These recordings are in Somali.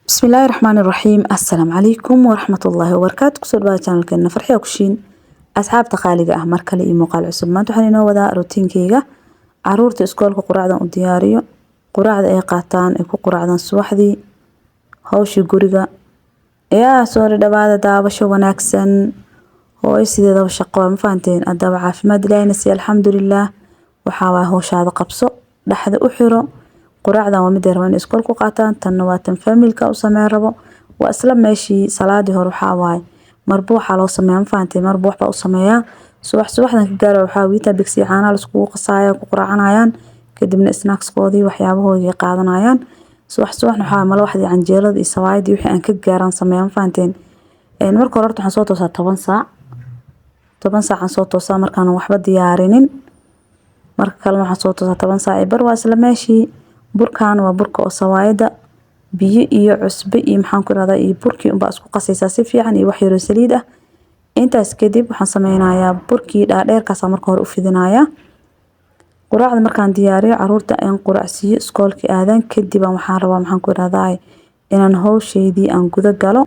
بسم الله الرحمن الرحيم. السلام عليكم ورحمة الله وبركاته. كسر بقى channel كنا فرحي وكشين أصحاب تقاليد مركل إيه مقال عصب ما تحنينا وذا روتين كيجا عرورة إسكول قراعة ودياريو قراعة أي قاتان إكو قراعة سوحدي هوشي جورجا يا سوري دبعة دابشة وناكسن هو يسيد ذا الشقوة مفانتين الدبعة عاف ما دلاينسي الحمد لله وحاواه هوش هذا قبصه لحد أحره قراعدا ومدير وين إسكول قاتان تنواتن فاميلكا وسمع ربو وأسلم ماشي صلاة هور وحاواي مربوح على وسمع مفانتي مربوح بقى وسمعيا سوحنا كجارة وحاويتا بكسي عانا لسكو قصايا وقراعنايان كدي من سناكس قودي وحيابه يجي قادنايان سوح نحا مال واحد عن جيرد إسوايدي وحي أن كجاران سمع مفانتين إن مركو ررت عن صوته ساعة 10 ساعة عن صوته ساعة مركان وحبة ديارين marka kale waxaan soo toosaa 10 saac bar waa isla meeshii burkaan waa burka oo sawaayada biyo iyo cusbo iyo maxaan ku radaa iyo burkii un baa isku qasaysaa si fiican iyo wax yar oo saliid ah intaas kadib waxaan sameynayaa burkii dhaadheerkaas marka hore u fidinayaa quraacda markaan diyaariyo caruurta aan quraacsiyo iskoolkii aadan kadib waxaan rabaa maxaan ku radaa inaan hawsheedii aan guda galo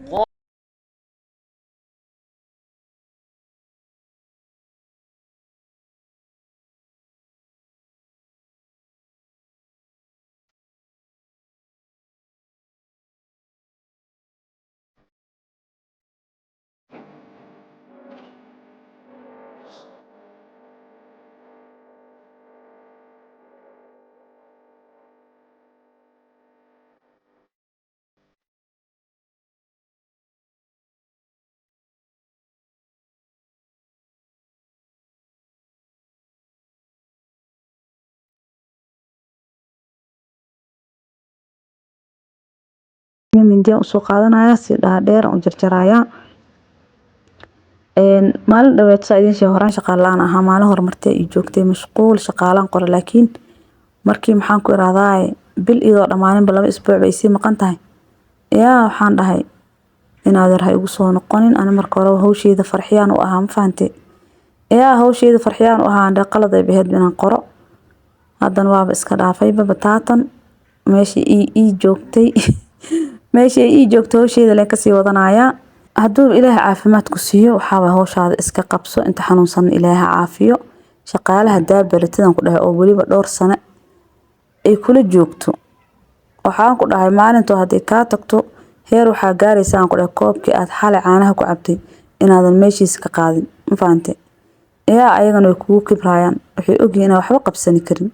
mindiyaan usoo qaadanaya si dhaadheer u jarjaraya maalin dhaweed saa idin sheeg horaan shaqaalaan ahaa maalin horumartay iyo joogtay mashquul shaqaalaan qora laakiin markii maxaan ku iraaday bil idoo dhamaaninba 2 isbuuc bay sii maqan tahay yaa waxaan dhahay inaad rahay ugu soo noqonin ana marka hore hawsheeda farxiyaan u ahaa ma fahanti yaa hawsheeda farxiyaan u ahaa qalad ay baheed inaan qoro haddana waaba iska dhaafayba bataatan meeshii joogtay meeshii joogtay hawsheeda leen ka sii wadanaya hadduu ilaahay caafimaad ku siiyo waxa way hawshaada iska qabso inta xanuunsan ilaahay caafiyo shaqaalaha daabalatidan ku dhahay oo waliba dhowr sano ay kula joogto waxaan ku dhahay maalinta haddii ka tagto heer waxa gaaraysaa ku dhahay koobkii aad xalay caanaha ku cabtay inaadan meeshiis ka qaadin ma fahanti yaa ayagana kugu kibrayaan waxay ogyihiin waxba qabsan karin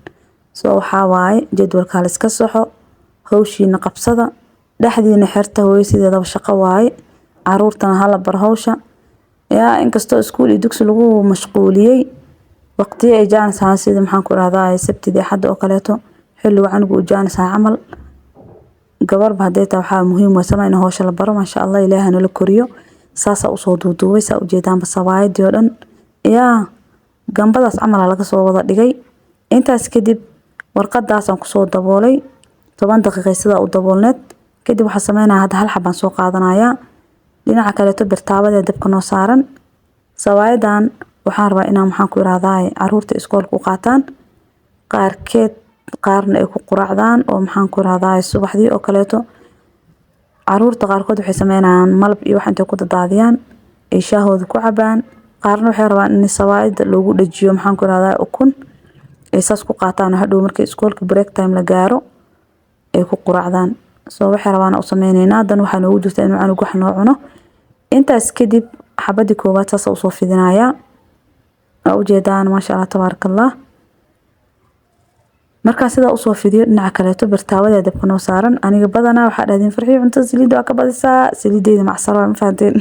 soo waxa waaye jadwalka la iska saxo hawshiina qabsada dhaxdiina xirta hooysideeda shaqo waaye caruurtana hala bar hawsha yaa inkastoo iskuul iyo dugsi lagu mashquuliyay waqti ay jaanisaan sida maxaan ku raadayay sabtida xad oo kaleeto xilli wacan ugu jaanisaan camal gabar baadayta waxa muhiim ah sameeyna hawsha la baro ma sha Allah ilaahana la koriyo saasa u soo duuduubay saa u jeedaan basawaayadii oo dhan yaa gambadaas camal laga soo wada dhigay intaas kadib warqadaas aan ku soo daboolay 10 daqiiqo sida u daboolneed kadib waxa sameeynaa hada hal xabaan soo qaadanaya dhinaca kale to birtaabada dabka noo saaran sawaayadan waxaan rabaa inaan maxaan ku iraaday caruurta iskoolka u qaataan qaarna ay ku quraacdaan oo maxaan ku iraaday subaxdii oo kaleeto caruurta qaarkood waxay sameynayaan malab iyo wax inta ku dadaadiyaan ay shaahooda ku cabaan qaarna waxay rabaan in sawaayada loogu dhajiyo maxaan ku iraaday ukun ay saas ku qaataan hadhow markay iskoolka break time la gaaro ay ku quraacdaan soo waxay rabaan u sameeynayna dan waxa noogu jirta inuu anigu wax noo cuno intaas kadib xabadii koobaad saas u soo fidinaya oo ujeedaan ma sha Allah tabarakallah marka sida u soo fidiyo dhinaca kale to birtaawada dabka noo saaran aniga badana waxa dhahdeen farxiyo cunto saliid waa ka badisaa saliideeda macsaro ma fahanteen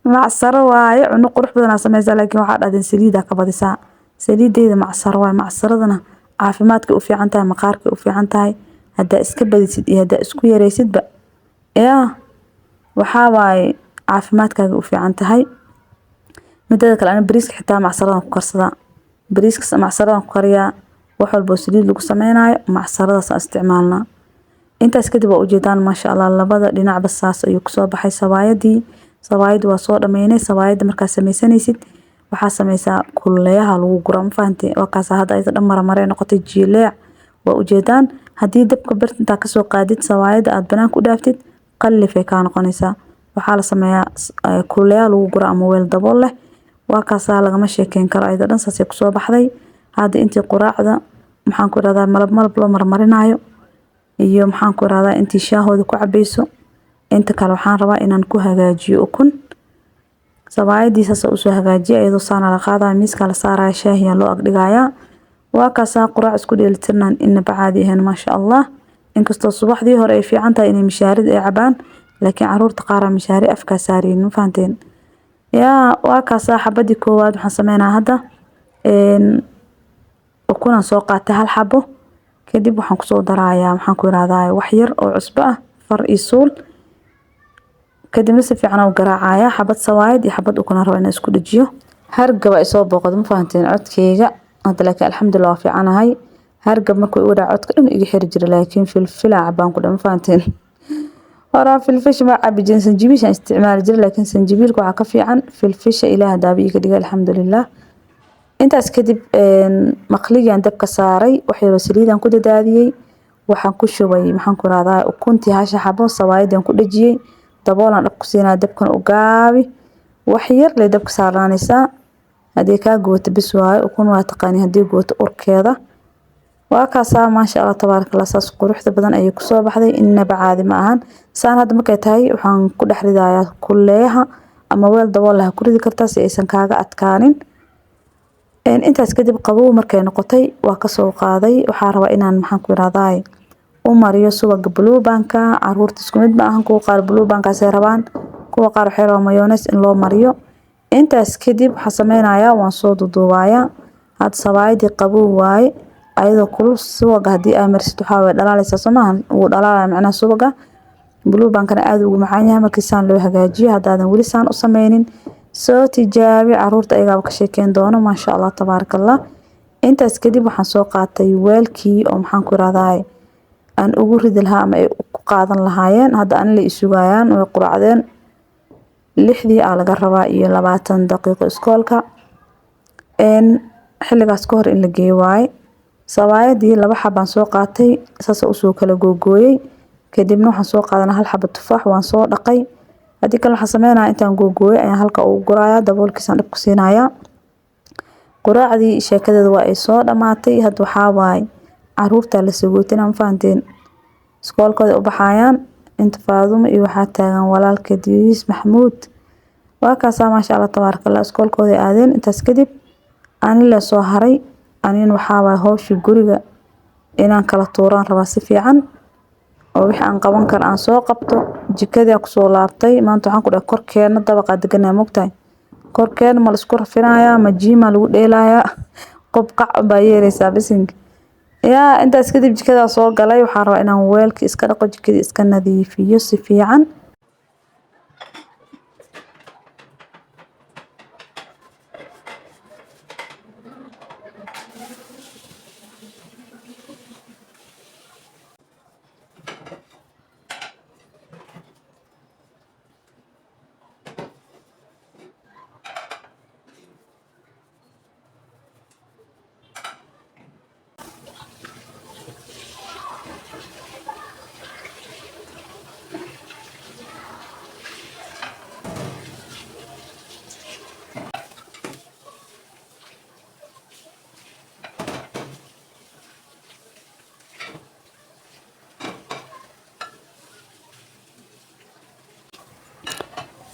macsaro waaye cuno qurux badan sameeyay laakiin waxa dhahdeen saliida ka badisaa saliideeda macsaro waa macsaradana caafimaadka u fiican tahay maqaarka u fiican tahay hada iska badisid iyo hada isku yareysidba yaa waxa waaye caafimaadkaaga u fiican tahay midda kale ana bariiska xitaa macsaradan ku karsada bariiska macsaradan ku kariya wax walba saliid lagu sameeynayo macsaradaas isticmaalna intaas kadib oo ujeedaan ma sha Allah labada dhinac basaas ayuu ku soo baxay sawaayad waa soo dhameynay sawaayada marka sameysanaysid waxa sameysaa kulleeyaha lagu guro ma fahanti waa kaas hadda ay dhamar mareen noqotay jiileec waa ujeedaan haddii dabka birta intaa kasoo qaadid sawaayada aad banaanka u dhaaftid qallifay kaa noqonaysaa. waxaa la sameeyaa kuleyaal lagu guro ama weel dabool leh. waa kaasaa lagama sheekeyn karo ayada dhan saasay kusoo baxday. hadda intii quraacda maxaan ku irahdaa malab malab loo marmarinayo iyo maxaan ku irahdaa intii shaahooda ku cabayso. inta kale waxaan rabaa inaan ku hagaajiyo ukun. sawaayadii saas usoo hagaajiya iyadoo saana la qaadaa miiska la saaraya shaahiya loo agdhigayaa. waa kaasaa quraac isku dheelitirnaan inaba caadi ahayn maasha allah. inkastoo subaxdii hore ay fiican tahay inay mishaarida ay cabaan laakiin caruurta qaar mishaari afkaa saariin ma fahanteen. yaa waa kaasaa xabadii koowaad waxaan sameynaa hadda ukunaan soo qaatay hal xabo. kadib waxaan kusoo darayaa maxaan ku irahdaa wax yar oo cusbo ah far iyo suul. kadibna si fiican u garaacaya xabad sawaayad iyo xabad ukun rabo inaan isku dhajiyo. hargab ay soo booqdo ma fahanteen codkeyga hadda laakiin alxamdulillah waa fiicanahay. hargab markuu igu dhaco codka dhan iga xiri jira laakiin filfil cabaan ku dhan ma fahanteen. hora filfish ma cabi jirin sanjibiil aan isticmaali jiray laakiin sanjibiilka waxa ka fiican filfisha ilaah daabi iga dhigay alxamdulillah. intaas kadib maqligaan dabka saaray wax yar saliidaan ku dadaadiyay. waxaan ku shubay maxaan ku irahdaa ukuntii hasha xabo sawaayadaan ku dhajiyay. daboolaan dhab ku siinaa dabkan u gaabi. wax yar lay dabka saarnaanaysaa. haddii kaa gubato bis waaye ukun waa taqaani haddii gubato urkeeda. waa kaasaa maasha allah tabaaraka allah saas quruxda badan ayay kusoo baxday inaba caadi ma ahan. saan hadda markay tahay waxaan ku dhex ridayaa kuleeyaha ama weel dabool leh ku ridi kartaa si aysan kaaga adkaanin. intaas kadib qabow markay noqotay waa kasoo qaaday. waxaa rabaa inaan maxaan ku irahdaa u mariyo subaga bluebanka. caruurta isku mid ma ahan kuwa qaar bluebankaasay rabaan kuwa qaar waxay rabaan mayonnaise in loo mariyo. intaas kadib waxaan sameynayaa waan soo duduubayaa. hadda sawaayadii qabow waaye ayadoo kulul subaga haddii aad marisid waxaa way dhalaalaysaa somahan wuu dhalaalaya macnaha subaga. bluebankana aad ugu macaan yahay markii saan loo hagaajiyo haddaadan weli saan u sameynin soo tijaabi caruurta ayagaa ka sheekeyn doono maasha allah tabaaraka allah. intaas kadib waxaan soo qaatay weelkii oo maxaan ku irahdaa aan ugu ridi lahaa ama ay ku qaadan lahaayeen. hadda aan la isugayaan way quraacdeen 6 aa laga rabaa iyo 20 daqiiqo iskoolka. xilligaas ka hor in la geeyo waaye. sawaayadii 2 xabaan soo qaatay saas usoo kala googooyay. kadibna waxaan soo qaadanaa hal xabo tufaax waan soo dhaqay. haddii kale waxaan sameynayaa intaan googooyay ayaan halka ugu gurayaa daboolkiisaan dhab ku siinayaa. quraacdii sheekadeeda waa ay soo dhamaatay. hadda waxaa waaye caruurta la sagootina ma fahanteen iskoolkooda u baxayaan. inta Faadumo iyo waxaa taagan walaalkeed Yunis Maxamuud. waa kaasaa maasha allah tabaaraka allah iskoolkooda aadeen. intaas kadib aan la soo haray anin waxaa waaye hawshii guriga inaan kala tuuraan rabaa si fiican oo wixii aan qaban karo aan soo qabto. jikadii ku soo laabtay maanta waxaan ku dhahay korkeena dabaqa deganaa mogtahay. korkeena ma la isku rafinayaa ma jiima lagu dheelayaa qobqac baa yeeraysaa bisinka. yaa intaas kadib jikada soo galay waxaan rabaa inaan weelka iska dhaqo jikadii iska nadiifiyo si fiican.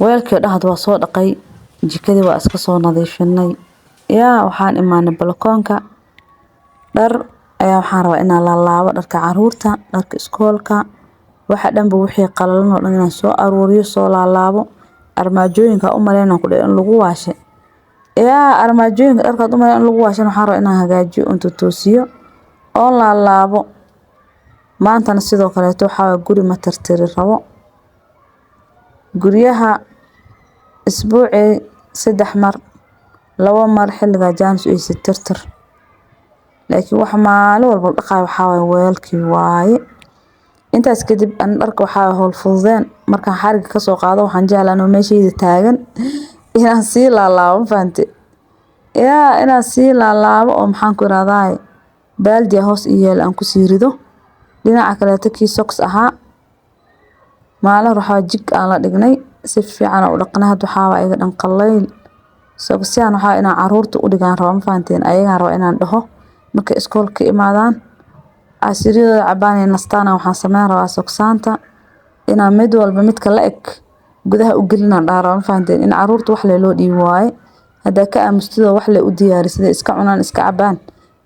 weelkii dhahad waa soo dhaqay jikadii waa iska soo nadiifinay. yaa waxaan imaanay balkoonka dhar ayaa waxaan rabaa inaan la laabo dharka caruurta dharka iskoolka waxa dhanba wixii qalalan oo dhan inaan soo aruuriyo soo laabo. armaajooyinka u maleynaa ku in lagu waashay. yaa armaajooyinka dharka u maleynaa in lagu waashay waxaan rabaa inaan hagaajiyo inta toosiyo oo la laabo. maantana sidoo kale waxaa guri ma tirtiri rabo. guryaha isbuucii 3 mar 2 mar xilliga jaanis ay tirtir. laakiin wax maalin walba dhaqay waxaa weelkii waaye. intaas kadib aan dharka waxaa hawl fududeen markaan xariga ka soo qaado waxaan jeclaanaa meeshayda taagan inaan sii laalaabo faante. yaa inaan sii laalaabo oo maxaan ku irahdaa baaldi hoos iyeel aan ku sii rido dhinaca kale kii socks ahaa maalin waxaa jig aan la dhignay si fiican u dhaqnaa had waxaa iga dhan qallayl socsyan waxaa inaan caruurta u dhigaan rabo ma fahanteen ayaga rabo inaan dhaho marka iskoolka imaadaan casiriyada cabaan nastaan waxaan sameyn rabaa socsaanta inaan mid walba midka la eg gudaha u gelinaan dhaaro ma fahanteen in caruurta wax loo dhiibo waaye hada ka aamustido wax la u diyaarisay iska cunaan iska cabaan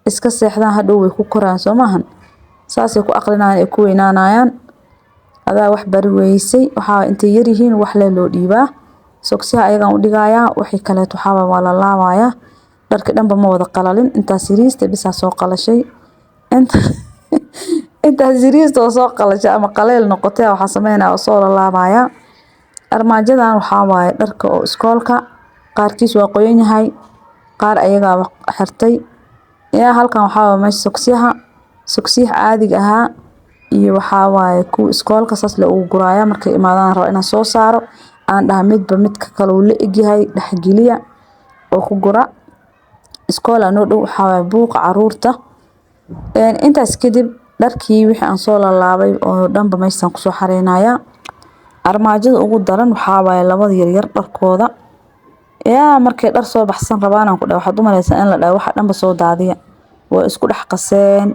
iska seexdaan hadhow way ku koraan soo maahan saasay ku aqlinayaan ay ku weynaanayaan adaa wax bari weysay waxaa intay yar yihiin wax loo dhiibaa socsiha ayagaan u dhigayaa wixii kale waxaa waa la laabayaa dharka dhanba ma wada qalalin intaas yariista bisa soo qalashay intaas yariista oo soo qalashay ama qaleel noqotay waxa sameeynaa oo soo la laabayaa armaajadan waxaa waaye dharka oo iskoolka qaarkiis waa qoyan yahay qaar ayaga xirtay halkan waxaa meesha soksiyaha caadiga ahaa iyo waxaa waaye ku iskoolka saas la ugu guraaya markay imaadaan rabo inaan soo saaro aan dhaha midba midka kale uu la egyahay dhaxgeliya oo ku gura iskool aan dhow waxaa waaye buuqa caruurta intaas kadib dharkii wixii aan soo laabay oo dhanba meeshan ku soo xareynayaa armaajada ugu daran waxaa waaye labada yar dharkooda markay dhar soo baxsan rabaan aan ku dhaw waxaad u maleysaa in la dhaw waxa dhanba soo daadiya waa isku dhex qaseen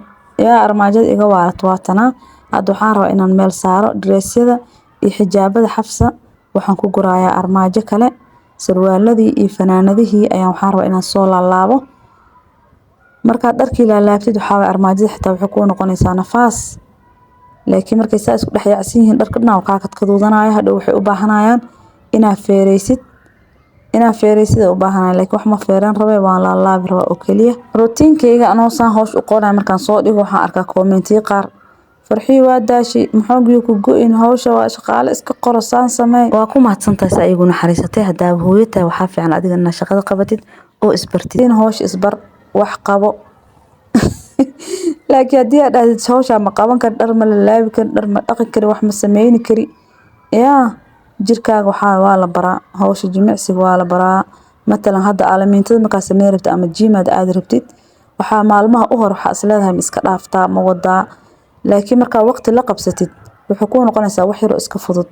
armaajada iga waalato waatana hadda waxaan rabaa inaan meel saaro dressyada iyo xijaabada xafsa waxaan ku gurayaa armaajo kale sarwaaladii iyo fanaanadihii ayaan waxaan rabaa inaan soo laabo marka dharkii laabtid waxaa waaye armaajada xitaa waxay ku noqonaysaa nafaas laakiin markay saa isku dhex yaacsan yihiin dharka dhan ka kaduudanaya hadhow waxay u baahanayaan inaad feereysid u baahanayaan laakiin wax ma feeran rabay waan la laabi rabaa oo kaliya routiinkeyga anoo saan hoosh u qoonay markaan soo dhigo waxaan arkaa koomentiyo qaar farxii waa daashay maxoogiyo ku go'in hawsha waa shaqaale iska qorosaan samee waa ku mahadsantahay ayaguna xariisatay hadaa hooyata waxa fiican adiga in shaqada qabatid oo isbartid in hoosh isbar wax qabo laakiin hadii aad dhahdid hawsha ma qaban kar dhar ma la laabi kar dhar ma dhaqi kari wax ma sameeyni kari jirkaaga waxaa waa la baraa hawsha jimicsiga waa la baraa matalan hadda aalamiintada markaa sameyn rabtid ama jimaad aad rabtid waxaa maalmaha u hor waxaa isleedahay iska dhaaftaa ma wadaa laakiin markaa waqti la qabsatid wuxuu ku noqonaysaa wax yar oo iska fudud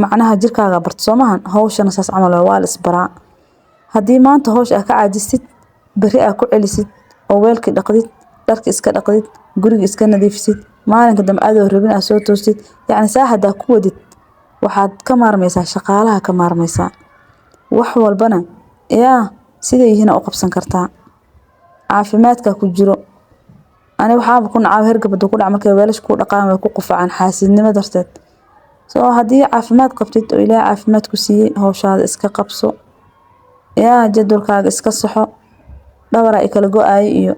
macnaha jirkaaga barto soomahan hawshana saas camal waa la isbaraa hadii maanta hawsha ka caajistid bari aad ku celisid oo weelka dhaqdid dharka iska dhaqdid guriga iska nadiifisid maalinka dambe aad rabin aad soo toostid yacni saahada ku wadid waxaad ka maarmaysaa shaqaalaha ka maarmaysaa wax walbana sida yihiin oo qabsan kartaa caafimaadka ku jiro ani waxaaba ku nacaa hergabada ku dhac markay weelash ku dhaqaan way ku qufacaan xaasidnimo darteed soo hadii caafimaad qabtid oo ilaahay caafimaad ku siiyay hawshaada iska qabso jadwalkaaga iska saxo dhawr ay kala go'ay iyo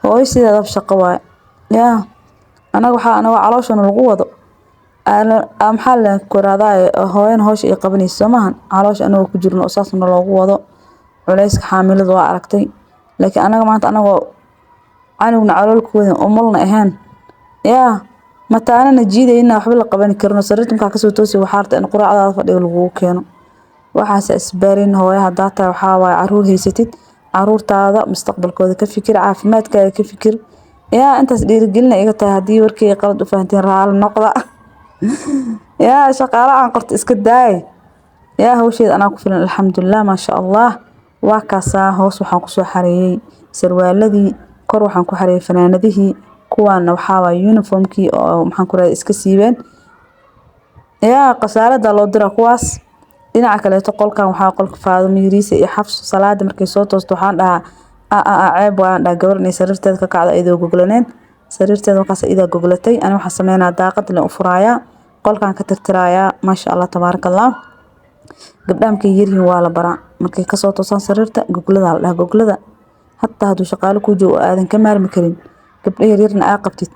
hooyo sideedaba shaqo waay anaga calooshana lagu wado maxaa la koraaday hooyana hawsha ay qabanayso maahan caloosh anaga ku jirno saasna loogu wado culayska xaamilada waa aragtay laakiin anaga maanta anagoo anugna caloolkooda umulna ahaan mataana jiidayna waxba la qaban karno sariirta markaa kasoo toosi waxaa rabtaa in quraacdaada fadhiga lagu keeno waxaas isbarin hooyaha daata waxaa waaye caruur haysatid caruurtaada mustaqbalkooda ka fikir caafimaadkaaga ka fikir intaas dhiirigelina iga tahay hadii warkeyga qalad u fahanteen raali noqda shaqaale aan qorto iska daay hawsheeda anaa ku filan alxamdulilah maasha allah waa kaasaa hoos waxaan kusoo xareeyey sarwaaladii kor waxaan ku xareeyey fanaanadihii kuwaana waxaa waaye uniformkii oo maxaan ku raadiyay iska siibeen qasaalada loo dira kuwaas dhinaca kaleeto qolkan waxaa qolka Faadimo Yariisa iyo Xafs salaada markay soo toosto waxaan dhahaa ceeb waan dhaha gabar inay sariirteeda ka kacdo iyadoo goglaneen sariirteeda markaas iyada goglatay ani waxaan sameynaa daaqad la u furaaya qolkan ka tirtiraaya maasha Allah tabarakallah gabdhaha markay yaryihiin waa la baraa markay ka soo toosaan sariirta goglada la dhaha goglada hatta haduu shaqaale ku joogo aadan ka maarmi karin gabdhaha yaryarna aa qabtid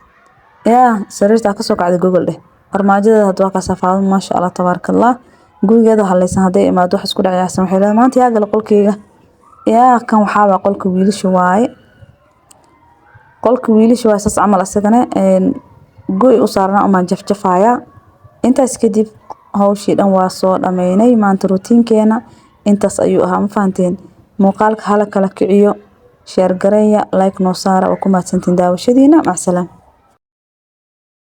sariirta ka soo kacday gogol dheh armaajada hadda ka safaado maasha Allah tabarakallah gurigeeda halaysan haday imaado wax isku dhacaysan waxay leedahay maanta yaa gal qolkeyga kan waxaa waa qolka wiilasha waaye saas camal asagana goy u saarna ama jafjafaya intaas kadib hawshii dhan waa soo dhameynay maanta routiinkeena intaas ayuu ahaa ma fahanteen muuqaalka hala kala kiciyo share gareeya like noo saara oo ku mahadsantiin daawashadiina mac salaam